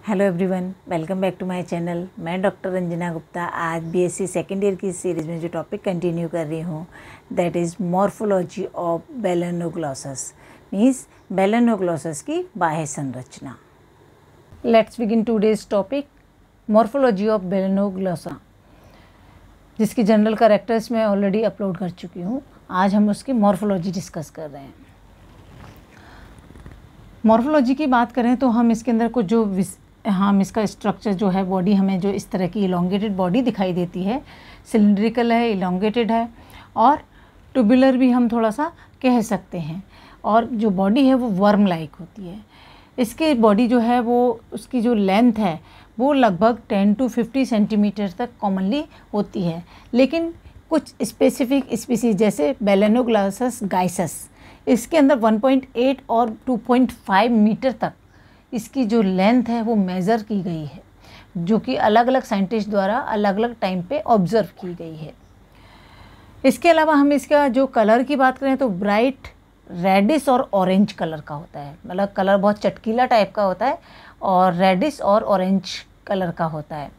Hello everyone, welcome back to my channel. मैं doctor Ranjana Gupta आज BSc second year की series में जो टॉपिक कंटिन्यू कर रही हूँ that is morphology of balanoglossus, means balanoglossus की बाह्य संरचना। Let's begin today's topic morphology of balanoglossus, जिसकी जनरल कैरेक्टर्स मैं ऑलरेडी अपलोड कर चुकी हूँ। आज हम उसकी मॉर्फोलॉजी डिस्कस कर रहे हैं। मॉर्फोलॉजी की बात करें तो हम इसके अंदर कुछ जो हम इसका स्ट्रक्चर जो है, बॉडी हमें जो इस तरह की इलोंगेटेड बॉडी दिखाई देती है, सिलिंड्रिकल है, इलोंगेटेड है और ट्यूबुलर भी हम थोड़ा सा कह सकते हैं। और जो बॉडी है वो वर्म लाइक होती है। इसकी बॉडी जो है वो उसकी जो लेंथ है वो लगभग 10 to 50 सेंटीमीटर तक कॉमनली होती है, लेकिन कुछ स्पेसिफिक स्पीसीज जैसे बेलेनोग्लॉसस गाइसस इसके अंदर 1.8 और 2.5 मीटर तक इसकी जो लेंथ है वो मेज़र की गई है, जो कि अलग अलग साइंटिस्ट द्वारा अलग अलग टाइम पे ऑब्ज़र्व की गई है। इसके अलावा हम इसका जो कलर की बात करें तो ब्राइट रेडिश और ऑरेंज कलर का होता है, मतलब कलर बहुत चटकीला टाइप का होता है और रेडिश और ऑरेंज कलर का होता है।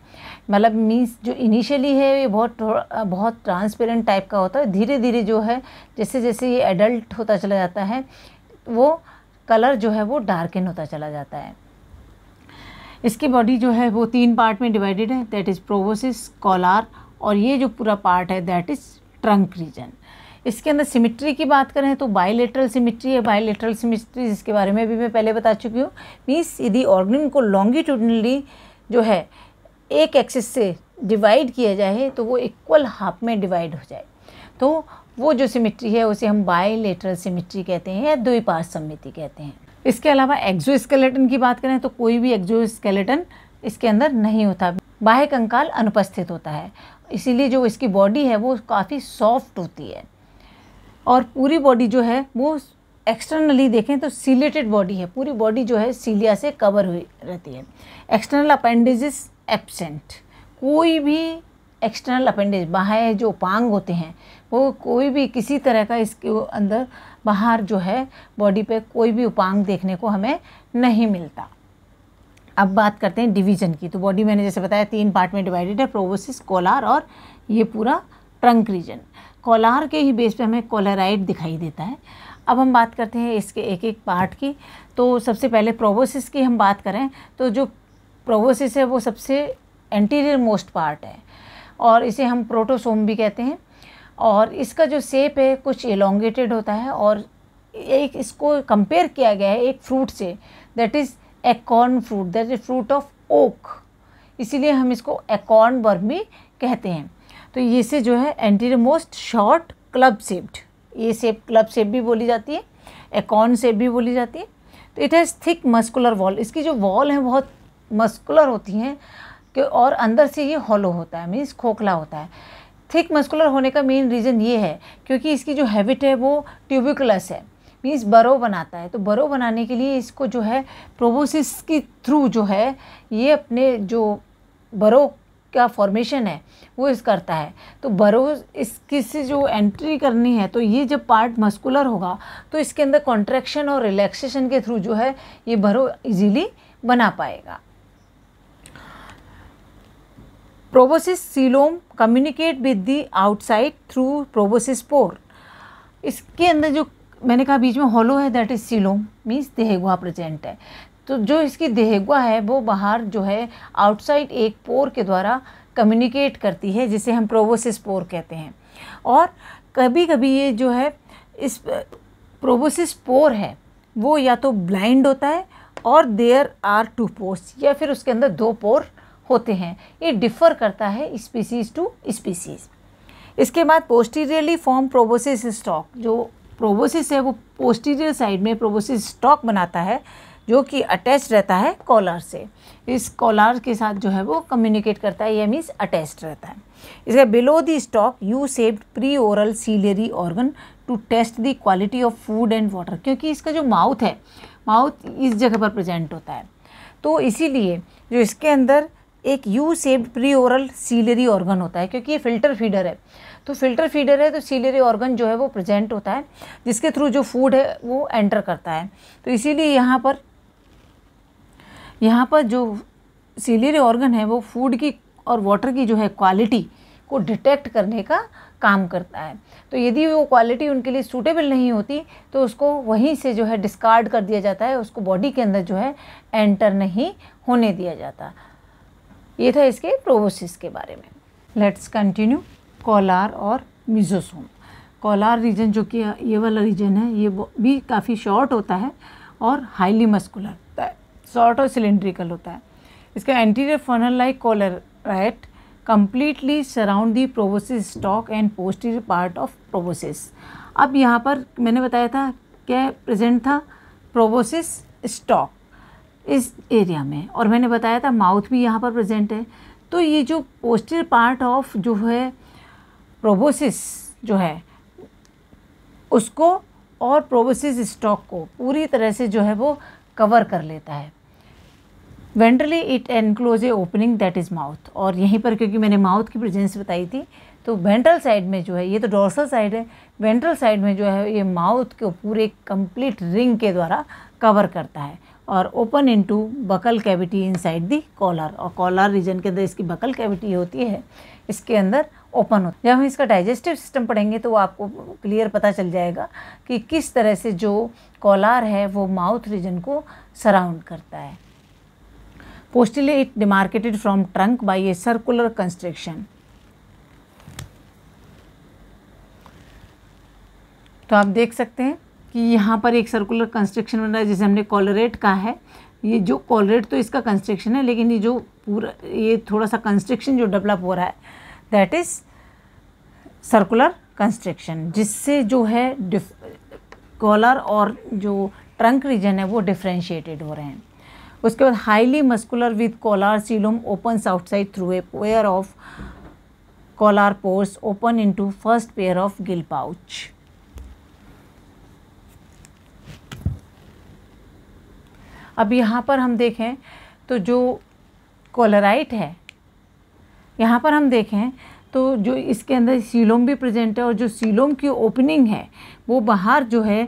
मतलब मीन्स जो इनिशियली है ये बहुत ट्रांसपेरेंट टाइप का होता है। धीरे धीरे जो है जैसे जैसे ये एडल्ट होता चला जाता है वो कलर जो है वो डार्कन होता चला जाता है। इसकी बॉडी जो है वो 3 पार्ट में डिवाइडेड है, दैट इज़ प्रोबोसिस, कॉलार और ये जो पूरा पार्ट है दैट इज़ ट्रंक रीजन। इसके अंदर सिमिट्री की बात करें तो बाइलेटरल सिमिट्री है। बाइलेटरल सिमिट्री जिसके बारे में भी मैं पहले बता चुकी हूँ, मीन्स यदि ऑर्गन को लॉन्गिट्यूडनली जो है एक एक्सिस से डिवाइड किया जाए तो वो इक्वल हाफ में डिवाइड हो जाए, तो वो जो सिमिट्री है उसे हम बाइलेटरल सिमिट्री कहते हैं या द्विपार्श्व सममिति कहते हैं। इसके अलावा एक्सोस्केलेटन की बात करें तो कोई भी एक्सोस्केलेटन इसके अंदर नहीं होता, बाह्य कंकाल अनुपस्थित होता है, इसीलिए जो इसकी बॉडी है वो काफ़ी सॉफ्ट होती है। और पूरी बॉडी जो है वो एक्सटर्नली देखें तो सीलेटेड बॉडी है, पूरी बॉडी जो है सीलिया से कवर हुई रहती है। एक्सटर्नल अपेंडेजेस एब्सेंट, कोई भी एक्सटर्नल अपेंडेज बाह्य जो उपांग होते हैं वो कोई भी किसी तरह का इसके अंदर बाहर जो है बॉडी पे कोई भी उपांग देखने को हमें नहीं मिलता। अब बात करते हैं डिवीज़न की। तो बॉडी मैंने जैसे बताया 3 पार्ट में डिवाइडेड है, प्रोबोसिस, कॉलार और ये पूरा ट्रंक रीजन। कॉलार के ही बेस पे हमें कॉलराइड दिखाई देता है। अब हम बात करते हैं इसके एक एक पार्ट की। तो सबसे पहले प्रोबोसिस की हम बात करें तो जो प्रोबोसिस है वो सबसे एंटीरियर मोस्ट पार्ट है और इसे हम प्रोटोसोम भी कहते हैं। और इसका जो शेप है कुछ एलोंगेटेड होता है और एक इसको कंपेयर किया गया है एक फ्रूट से, that is acorn fruit, that is fruit of oak, इसीलिए हम इसको एकॉर्न वर्म भी कहते हैं। तो ये से जो है anterior most short club shaped, ये शेप क्लब शेप भी बोली जाती है, एकॉर्न शेप भी बोली जाती है। तो it has thick muscular wall, इसकी जो वॉल है बहुत मस्कुलर होती हैं कि और अंदर से ये हॉलो होता है, मीन्स खोखला होता है। थिक मस्कुलर होने का मेन रीज़न ये है क्योंकि इसकी जो हैबिट है वो ट्यूबिकुलस है, मीन्स बरो बनाता है। तो बरो बनाने के लिए इसको जो है प्रोबोसिस की थ्रू जो है ये अपने जो बरो का फॉर्मेशन है वो इस करता है। तो बरो इसकी से जो एंट्री करनी है तो ये जब पार्ट मस्कुलर होगा तो इसके अंदर कॉन्ट्रैक्शन और रिलैक्सेशन के थ्रू जो है ये बरो इजीली बना पाएगा। Proboscis coelom communicate with the outside through proboscis pore. इसके अंदर जो मैंने कहा बीच में हॉलो है दैट इज सीलोम, मीन्स देहगुहा प्रेजेंट है। तो जो इसकी देहगुहा है वो बाहर जो है आउटसाइड एक पोर के द्वारा कम्युनिकेट करती है जिसे हम प्रोबोसिस पोर कहते हैं। और कभी कभी ये जो है इस प्रोबोसिस पोर है वो या तो ब्लाइंड होता है और देयर आर 2 पोर्स, या फिर उसके अंदर 2 पोर होते हैं। ये डिफ़र करता है स्पीसीज़ टू स्पीसीज़। इसके बाद पोस्टीरियरली फॉर्म प्रोबोसिस स्टॉक, जो प्रोबोसिस है वो पोस्टीरियर साइड में प्रोबोसिस स्टॉक बनाता है जो कि अटैच रहता है कॉलर से। इस कॉलर के साथ जो है वो कम्युनिकेट करता है, यह मीन्स अटैच्ड रहता है। इसका below the stalk U shaped pre oral ciliary organ to taste the quality of food and water, क्योंकि इसका जो माउथ है, माउथ इस जगह पर प्रेजेंट होता है, तो इसीलिए जो इसके अंदर एक you shaped pre oral ciliary organ होता है, क्योंकि ये फिल्टर फीडर है। तो फिल्टर फीडर है तो सीलियरी ऑर्गन जो है वो प्रेजेंट होता है जिसके थ्रू जो फूड है वो एंटर करता है। तो इसीलिए यहाँ पर जो सिलियरी ऑर्गन है वो फूड की और वाटर की जो है क्वालिटी को डिटेक्ट करने का काम करता है। तो यदि वो क्वालिटी उनके लिए सूटेबल नहीं होती तो उसको वहीं से जो है डिस्कार्ड कर दिया जाता है, उसको बॉडी के अंदर जो है एंटर नहीं होने दिया जाता। ये था इसके प्रोबोसिस के बारे में। Let's continue. कॉलार और मिजोसोम। कॉलार रीजन जो कि ये वाला रीजन है, ये भी काफ़ी शॉर्ट होता है और हाईली मस्कुलर होता है, शॉर्ट और सिलिंड्रिकल होता है। इसका anterior funnel like call rate completely surround the proboscis stalk and posterior part of proboscis। अब यहाँ पर मैंने बताया था क्या प्रेजेंट था, प्रोबोसिस स्टॉक इस एरिया में, और मैंने बताया था माउथ भी यहाँ पर प्रेजेंट है। तो ये जो पोस्टीरियर पार्ट ऑफ जो है प्रोबोसिस जो है उसको और प्रोबोसिस स्टॉक को पूरी तरह से जो है वो कवर कर लेता है। Ventrally it enclose A opening that is mouth. और यहीं पर क्योंकि मैंने माउथ की प्रेजेंस बताई थी तो वेंट्रल साइड में जो है, ये तो डोर्सल साइड है, वेंट्रल साइड में जो है ये माउथ को पूरे कंप्लीट रिंग के द्वारा कवर करता है और open into buccal cavity inside the collar. और कॉलर रीजन के अंदर इसकी बकल कैविटी होती है, इसके अंदर ओपन होता है। जब हम इसका डाइजेस्टिव सिस्टम पढ़ेंगे तो वो आपको क्लियर पता चल जाएगा कि किस तरह से जो कॉलर है वो माउथ रीजन को सराउंड करता है। Posteriorly it demarcated from trunk by a circular constriction। तो आप देख सकते हैं कि यहाँ पर एक सर्कुलर कंस्ट्रक्शन बन रहा है जिसे हमने कॉलरेट कहा है। ये जो कॉलरेट तो इसका कंस्ट्रक्शन है, लेकिन ये जो पूरा ये थोड़ा सा कंस्ट्रक्शन जो डेवलप हो रहा है दैट इज सर्कुलर कंस्ट्रक्शन, जिससे जो है कॉलर और जो ट्रंक रीजन है वो डिफ्रेंशिएटेड हो रहे हैं। उसके बाद highly muscular with collar coelom opens outside through a pair of collar pores open into first pair of gill pouch. अब यहाँ पर हम देखें तो जो कॉलराइट है, यहाँ पर हम देखें तो जो इसके अंदर सीलोम भी प्रेजेंट है और जो सीलोम की ओपनिंग है वो बाहर जो है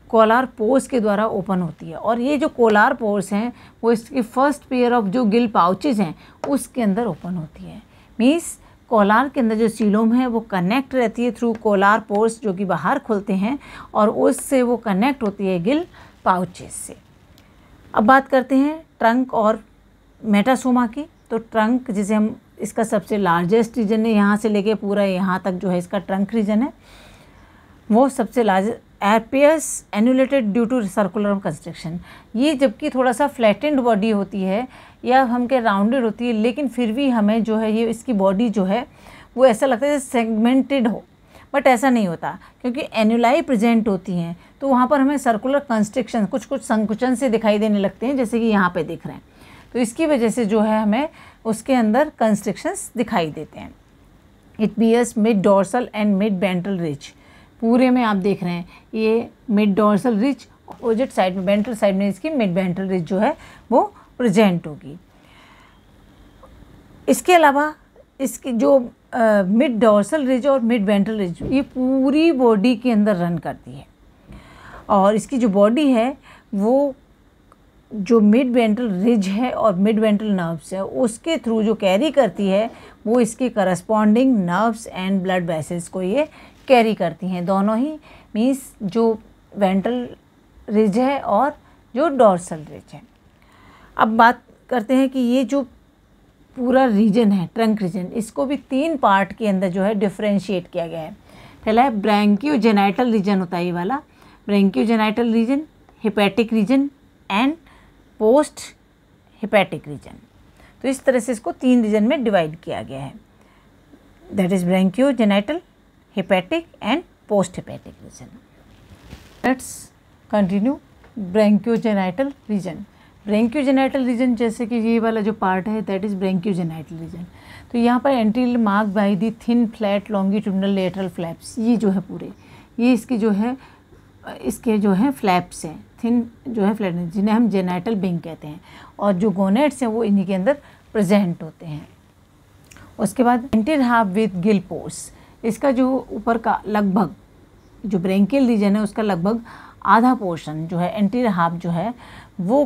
कॉलर पोर्स के द्वारा ओपन होती है। और ये जो कॉलर पोर्स हैं वो इसके फर्स्ट पेयर ऑफ जो गिल पाउचेज हैं उसके अंदर ओपन होती है। मीन्स कॉलर के अंदर जो सीलोम है वो कनेक्ट रहती है थ्रू कॉलर पोर्स जो कि बाहर खुलते हैं और उससे वो कनेक्ट होती है गिल पाउचेज से। अब बात करते हैं ट्रंक और मेटासोमा की। तो ट्रंक जिसे हम इसका सबसे लार्जेस्ट रीजन है, यहाँ से लेके पूरा यहाँ तक जो है इसका ट्रंक रीजन है, वो सबसे लार्जेस्ट एपियस annulated due to circular construction. ये जबकि थोड़ा सा फ्लैटेंड बॉडी होती है या हम के राउंडेड होती है, लेकिन फिर भी हमें जो है ये इसकी बॉडी जो है वो ऐसा लगता है सेगमेंटेड हो, बट ऐसा नहीं होता क्योंकि एनुलाई प्रेजेंट होती हैं तो वहाँ पर हमें सर्कुलर कंस्ट्रक्शन कुछ कुछ संकुचन से दिखाई देने लगते हैं, जैसे कि यहाँ पे दिख रहे हैं। तो इसकी वजह से जो है हमें उसके अंदर कंस्ट्रक्शंस दिखाई देते हैं। It bears mid dorsal and mid ventral ridge. पूरे में आप देख रहे हैं ये mid dorsal ridge, opposite side में वेंट्रल साइड में इसकी मिड वेंट्रल रिज जो है वो प्रेजेंट होगी। इसके अलावा इसकी जो मिड डोर्सल रिज और मिड वेंट्रल रिज ये पूरी बॉडी के अंदर रन करती है और इसकी जो बॉडी है वो जो मिड वेंट्रल रिज है और मिड वेंट्रल नर्व्स है उसके थ्रू जो कैरी करती है वो इसके corresponding nerves and blood vessels को ये कैरी करती हैं, दोनों ही। मीन्स जो वेंट्रल रिज है और जो डोर्सल रिज है। अब बात करते हैं कि ये जो पूरा रीजन है ट्रंक रीजन, इसको भी 3 पार्ट के अंदर जो है डिफ्रेंशिएट किया गया है। पहला है ब्रैंकियोजेनाइटल रीजन होता है ये वाला, branchiogenital region, hepatic region and post hepatic region. तो इस तरह से इसको 3 रीजन में डिवाइड किया गया है, that is branchiogenital, hepatic and post hepatic region. Let's continue branchiogenital region. Branchiogenital region जैसे कि ये वाला जो पार्ट है दैट इज ब्रैंकियोजेनाइटल रीजन। तो यहाँ पर anterior mark by the thin flat longitudinal lateral flaps, ये जो है पूरे ये इसकी जो है इसके जो है फ्लैप्स हैं, थिन जो है फ्लैट जिन्हें हम जेनाइटल विंग कहते हैं और जो गोनेट्स हैं वो इन्हीं के अंदर प्रेजेंट होते हैं। उसके बाद anterior half with Gill pores, इसका जो ऊपर का लगभग जो ब्रैंकियल रीजन है उसका लगभग आधा पोर्शन जो है एंटीरियर हाफ जो है वो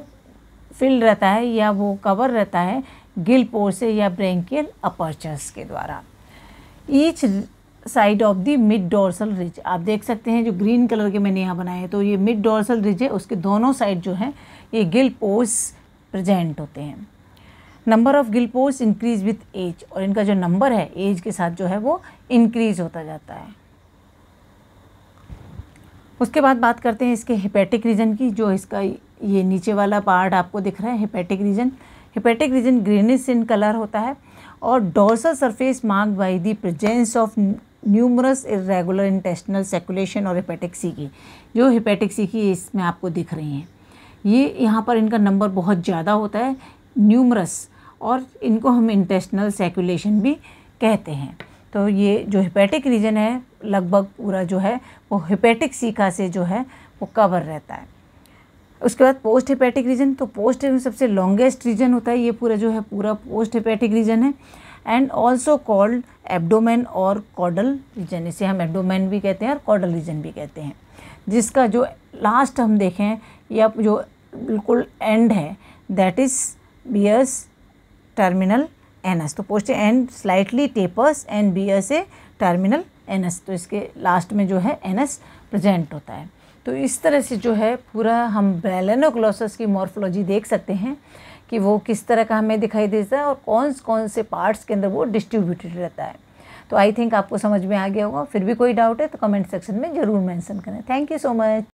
फिल रहता है या वो कवर रहता है गिल पोर से या ब्रेंकियल अपर्चर्स के द्वारा। Each side of the mid dorsal ridge, आप देख सकते हैं जो ग्रीन कलर के मैंने यहाँ बनाए हैं, तो ये मिड डोर्सल रिज है, उसके दोनों साइड जो है ये गिल पोर्स प्रेजेंट होते हैं। Number of gill pores increase with age, और इनका जो नंबर है एज के साथ जो है वो इंक्रीज होता जाता है। उसके बाद बात करते हैं इसके हेपेटिक रीजन की, जो इसका ये नीचे वाला पार्ट आपको दिख रहा है hepatic region. Hepatic region greenish in colour होता है और dorsal surface marked by the presence of numerous irregular intestinal circulation और हेपेटिक सी की, जो हेपेटिक सी की इसमें आपको दिख रही हैं, ये यहाँ पर इनका नंबर बहुत ज़्यादा होता है, न्यूमरस, और इनको हम इंटेस्टिनल सर्कुलेशन भी कहते हैं। तो ये जो हेपेटिक रीजन है लगभग पूरा जो है वो हेपेटिक सीका से जो है वो कवर रहता है। उसके बाद पोस्ट हेपेटिक रीजन, तो पोस्ट सबसे लॉन्गेस्ट रीजन होता है, ये पूरा जो है पूरा पोस्ट हेपेटिक रीजन है, एंड ऑल्सो कॉल्ड एब्डोमेन और कॉर्डल रीजन, इसे हम एब्डोमेन भी कहते हैं और कॉर्डल रीजन भी कहते हैं, जिसका जो लास्ट हम देखें या जो बिल्कुल एंड है that is bears terminal anus, तो post end slightly tapers and bears a terminal anus, तो इसके लास्ट में जो है एनस प्रेजेंट होता है। तो इस तरह से जो है पूरा हम मेलानोग्लोसस की मॉर्फोलॉजी देख सकते हैं कि वो किस तरह का हमें दिखाई देता है और कौन कौन से पार्ट्स के अंदर वो डिस्ट्रीब्यूटेड रहता है। तो आई थिंक आपको समझ में आ गया होगा। फिर भी कोई डाउट है तो कमेंट सेक्शन में ज़रूर मेंशन करें। Thank you so much.